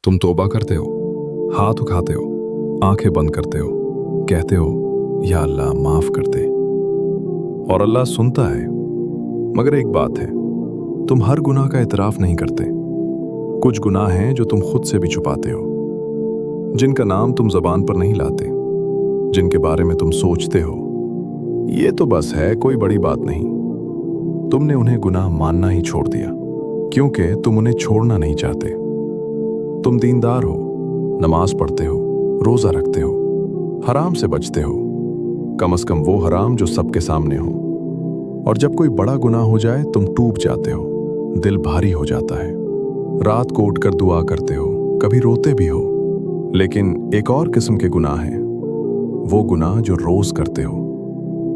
तुम तौबा करते हो, हाथ उठाते हो, आंखें बंद करते हो, कहते हो या अल्लाह माफ कर दे, और अल्लाह सुनता है। मगर एक बात है, तुम हर गुनाह का इतराफ नहीं करते। कुछ गुनाह हैं जो तुम खुद से भी छुपाते हो, जिनका नाम तुम जबान पर नहीं लाते, जिनके बारे में तुम सोचते हो ये तो बस है, कोई बड़ी बात नहीं। तुमने उन्हें गुनाह मानना ही छोड़ दिया क्योंकि तुम उन्हें छोड़ना नहीं चाहते। तुम दीनदार हो, नमाज पढ़ते हो, रोजा रखते हो, हराम से बचते हो, कम से कम वो हराम जो सबके सामने हो। और जब कोई बड़ा गुनाह हो जाए तुम टूट जाते हो, दिल भारी हो जाता है, रात को उठकर दुआ करते हो, कभी रोते भी हो। लेकिन एक और किस्म के गुनाह हैं, वो गुनाह जो रोज करते हो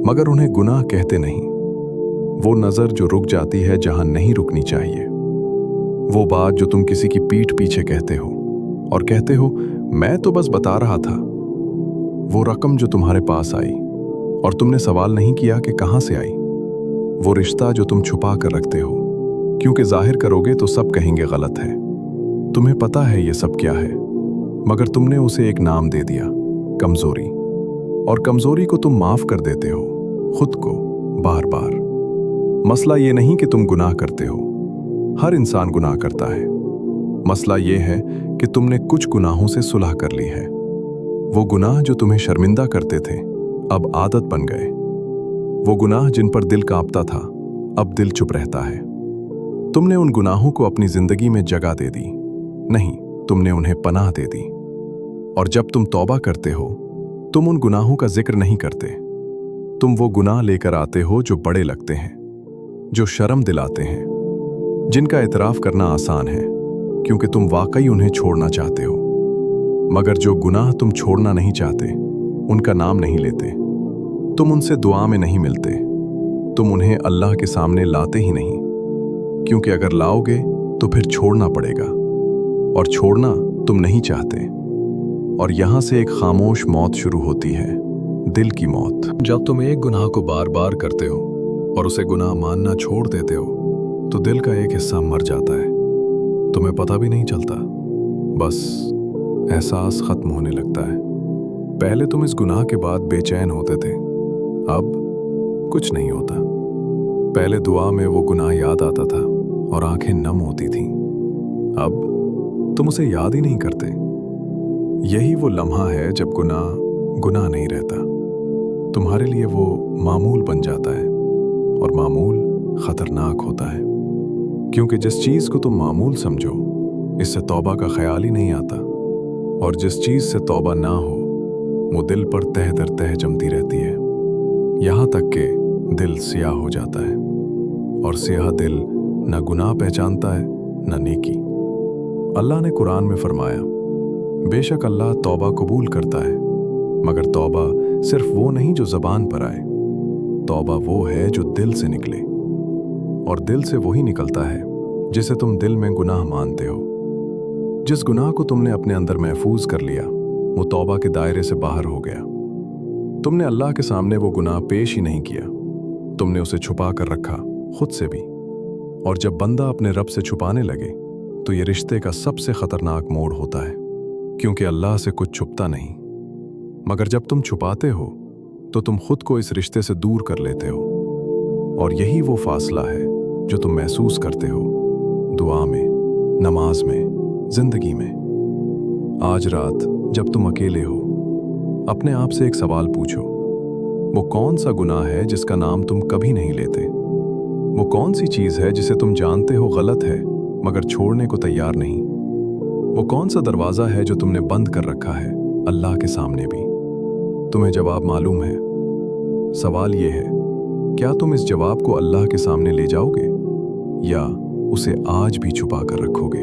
मगर उन्हें गुनाह कहते नहीं। वो नजर जो रुक जाती है जहां नहीं रुकनी चाहिए, वो बात जो तुम किसी की पीठ पीछे कहते हो और कहते हो मैं तो बस बता रहा था। वो रकम जो तुम्हारे पास आई और तुमने सवाल नहीं किया कि कहां से आई। वो रिश्ता जो तुम छुपा कर रखते हो क्योंकि जाहिर करोगे तो सब कहेंगे गलत है। तुम्हें पता है ये सब क्या है, मगर तुमने उसे एक नाम दे दिया, कमजोरी। और कमजोरी को तुम माफ कर देते हो खुद को बार बार। मसला ये नहीं कि तुम गुनाह करते हो, हर इंसान गुनाह करता है। मसला ये है कि तुमने कुछ गुनाहों से सुलह कर ली है। वो गुनाह जो तुम्हें शर्मिंदा करते थे अब आदत बन गए। वो गुनाह जिन पर दिल कांपता था अब दिल चुप रहता है। तुमने उन गुनाहों को अपनी जिंदगी में जगह दे दी, नहीं तुमने उन्हें पनाह दे दी। और जब तुम तौबा करते हो तुम उन गुनाहों का जिक्र नहीं करते। तुम वो गुनाह लेकर आते हो जो बड़े लगते हैं, जो शर्म दिलाते हैं, जिनका इतराफ करना आसान है क्योंकि तुम वाकई उन्हें छोड़ना चाहते हो। मगर जो गुनाह तुम छोड़ना नहीं चाहते उनका नाम नहीं लेते, तुम उनसे दुआ में नहीं मिलते, तुम उन्हें अल्लाह के सामने लाते ही नहीं, क्योंकि अगर लाओगे तो फिर छोड़ना पड़ेगा और छोड़ना तुम नहीं चाहते। और यहां से एक खामोश मौत शुरू होती है, दिल की मौत। जब तुम एक गुनाह को बार बार करते हो और उसे गुनाह मानना छोड़ देते हो तो दिल का एक हिस्सा मर जाता है। तुम्हें पता भी नहीं चलता, बस एहसास खत्म होने लगता है। पहले तुम इस गुनाह के बाद बेचैन होते थे, अब कुछ नहीं होता। पहले दुआ में वो गुनाह याद आता था और आंखें नम होती थीं, अब तुम उसे याद ही नहीं करते। यही वो लम्हा है जब गुनाह गुनाह नहीं रहता, तुम्हारे लिए वो मामूल बन जाता है। और मामूल खतरनाक होता है क्योंकि जिस चीज को तुम मामूल समझो इससे तौबा का ख्याल ही नहीं आता, और जिस चीज से तौबा ना हो वो दिल पर तह दर तह जमती रहती है, यहां तक कि दिल सियाह हो जाता है। और सियाह दिल न गुनाह पहचानता है न नेकी। अल्लाह ने कुरान में फरमाया, बेशक अल्लाह तौबा कबूल करता है, मगर तौबा सिर्फ वो नहीं जो जबान पर आए, तौबा वो है जो दिल से निकले। और दिल से वही निकलता है जिसे तुम दिल में गुनाह मानते हो। जिस गुनाह को तुमने अपने अंदर महफूज कर लिया वो तौबा के दायरे से बाहर हो गया। तुमने अल्लाह के सामने वो गुनाह पेश ही नहीं किया, तुमने उसे छुपा कर रखा खुद से भी। और जब बंदा अपने रब से छुपाने लगे तो ये रिश्ते का सबसे खतरनाक मोड़ होता है, क्योंकि अल्लाह से कुछ छुपता नहीं। मगर जब तुम छुपाते हो तो तुम खुद को इस रिश्ते से दूर कर लेते हो। और यही वो फासला है जो तुम महसूस करते हो दुआ में, नमाज में, जिंदगी में। आज रात जब तुम अकेले हो अपने आप से एक सवाल पूछो, वो कौन सा गुनाह है जिसका नाम तुम कभी नहीं लेते? वो कौन सी चीज है जिसे तुम जानते हो गलत है मगर छोड़ने को तैयार नहीं? वो कौन सा दरवाजा है जो तुमने बंद कर रखा है अल्लाह के सामने भी? तुम्हें जवाब मालूम है। सवाल ये है, क्या तुम इस जवाब को अल्लाह के सामने ले जाओगे या उसे आज भी छुपा कर रखोगे?